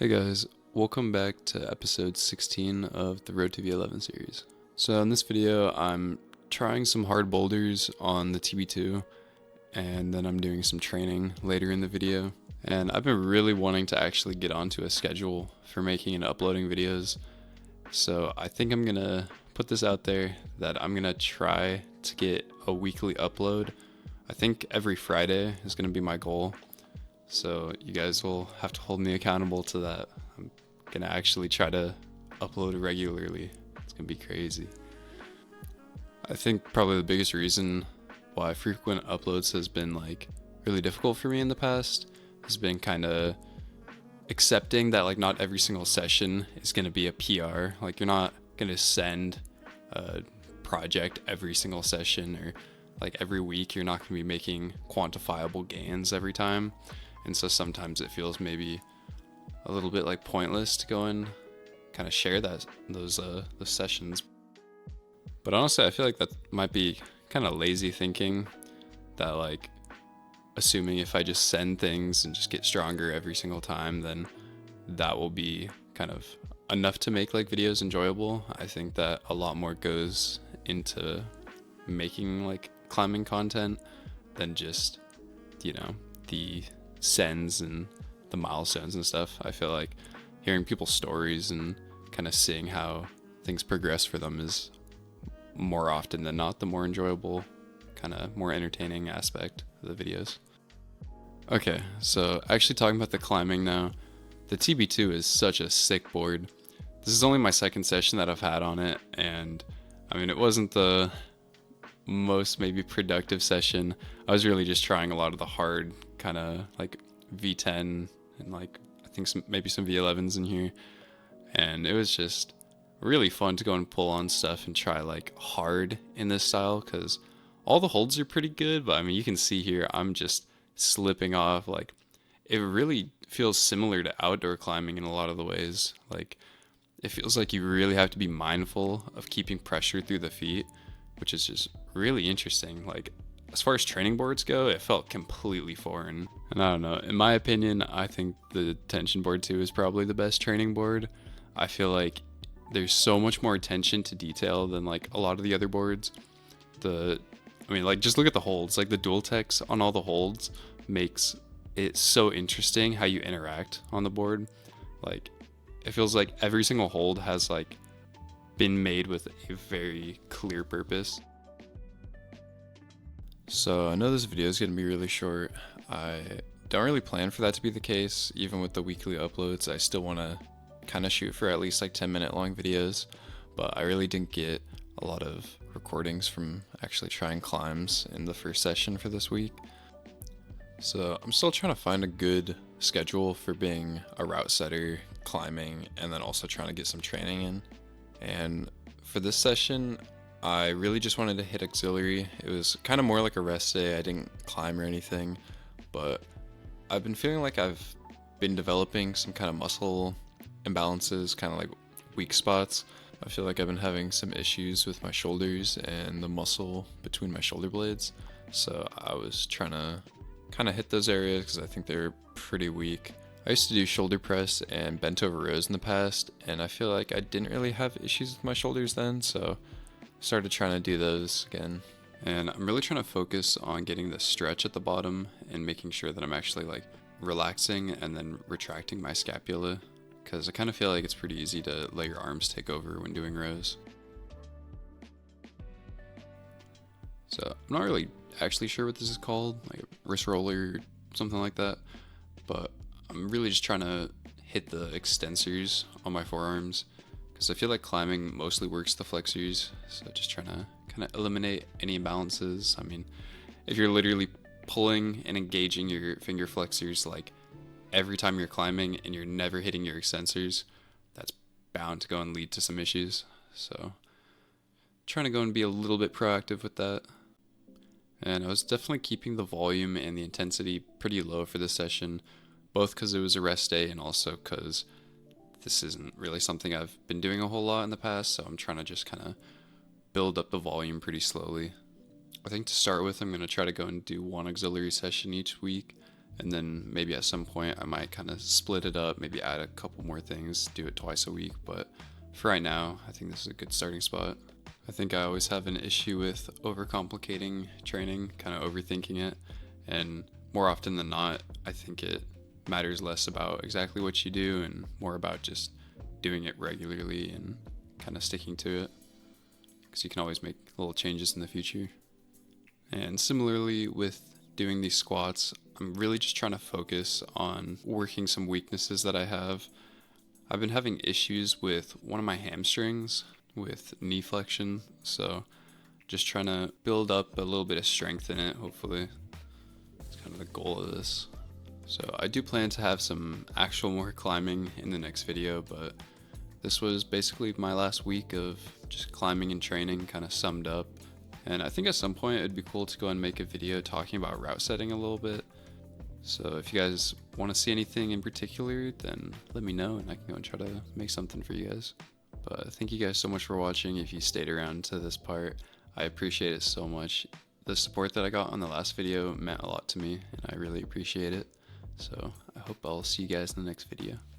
Hey guys, welcome back to episode 16 of the Road to V11 series. So in this video, I'm trying some hard boulders on the TB2, and then I'm doing some training later in the video. And I've been really wanting to actually get onto a schedule for making and uploading videos. So I think I'm gonna put this out there that I'm gonna try to get a weekly upload. I think every Friday is gonna be my goal. So you guys will have to hold me accountable to that. I'm gonna actually try to upload regularly. It's gonna be crazy. I think probably the biggest reason why frequent uploads has been really difficult for me in the past has been kind of accepting that not every single session is gonna be a PR. You're not gonna send a project every single session, or every week you're not gonna be making quantifiable gains every time. And so sometimes it feels maybe a little bit pointless to go and kind of share those sessions. But honestly, I feel like that might be kind of lazy thinking, that assuming if I just send things and just get stronger every single time, then that will be kind of enough to make videos enjoyable. I think that a lot more goes into making climbing content than just, the sends and the milestones and stuff. I feel like hearing people's stories and kind of seeing how things progress for them is more often than not the more enjoyable, kind of more entertaining aspect of the videos. Okay, so actually talking about the climbing now, the TB2 is such a sick board. This is only my second session that I've had on it, and I mean, it wasn't the most maybe productive session. I was really just trying a lot of the hard kind of V10 and I think maybe some V11s in here, and it was just really fun to go and pull on stuff and try hard in this style, because all the holds are pretty good, but I mean, you can see here I'm just slipping off. It really feels similar to outdoor climbing in a lot of the ways. It feels like you really have to be mindful of keeping pressure through the feet, which is just really interesting. As far as training boards go, it felt completely foreign. And I don't know, in my opinion, I think the tension board 2 is probably the best training board. I feel like there's so much more attention to detail than a lot of the other boards. Just look at the holds. The dual techs on all the holds makes it so interesting how you interact on the board. It feels like every single hold has been made with a very clear purpose. So I know this video is going to be really short. I don't really plan for that to be the case. Even with the weekly uploads, I still want to kind of shoot for at least 10-minute long videos, but I really didn't get a lot of recordings from actually trying climbs in the first session for this week. So I'm still trying to find a good schedule for being a route setter, climbing, and then also trying to get some training in. And for this session, I really just wanted to hit auxiliary. It was kind of more like a rest day. I didn't climb or anything, but I've been feeling like I've been developing some kind of muscle imbalances, kind of weak spots. I feel like I've been having some issues with my shoulders and the muscle between my shoulder blades. So I was trying to kind of hit those areas because I think they're pretty weak. I used to do shoulder press and bent over rows in the past, and I feel like I didn't really have issues with my shoulders then, so I started trying to do those again. And I'm really trying to focus on getting the stretch at the bottom and making sure that I'm actually relaxing and then retracting my scapula, because I kind of feel like it's pretty easy to let your arms take over when doing rows. So I'm not really actually sure what this is called, like a wrist roller or something like that, but I'm really just trying to hit the extensors on my forearms, because I feel like climbing mostly works the flexors, so just trying to kind of eliminate any imbalances. I mean, if you're literally pulling and engaging your finger flexors every time you're climbing and you're never hitting your extensors, that's bound to go and lead to some issues. So trying to go and be a little bit proactive with that. And I was definitely keeping the volume and the intensity pretty low for this session, both because it was a rest day and also because this isn't really something I've been doing a whole lot in the past, so I'm trying to just kind of build up the volume pretty slowly. I think to start with, I'm going to try to go and do one auxiliary session each week, And then maybe at some point I might kind of split it up, maybe add a couple more things, do it twice a week. But for right now, I think this is a good starting spot. I think I always have an issue with overcomplicating training, kind of overthinking it. And more often than not, I think it matters less about exactly what you do and more about just doing it regularly and kind of sticking to it, because you can always make little changes in the future. And similarly with doing these squats, I'm really just trying to focus on working some weaknesses that I have. I've been having issues with one of my hamstrings with knee flexion, so just trying to build up a little bit of strength in it, hopefully. That's kind of the goal of this. So I do plan to have some actual more climbing in the next video, but this was basically my last week of just climbing and training kind of summed up. And I think at some point it'd be cool to go and make a video talking about route setting a little bit. So if you guys want to see anything in particular, then let me know and I can go and try to make something for you guys. But thank you guys so much for watching. If you stayed around to this part, I appreciate it so much. The support that I got on the last video meant a lot to me and I really appreciate it. So I hope I'll see you guys in the next video.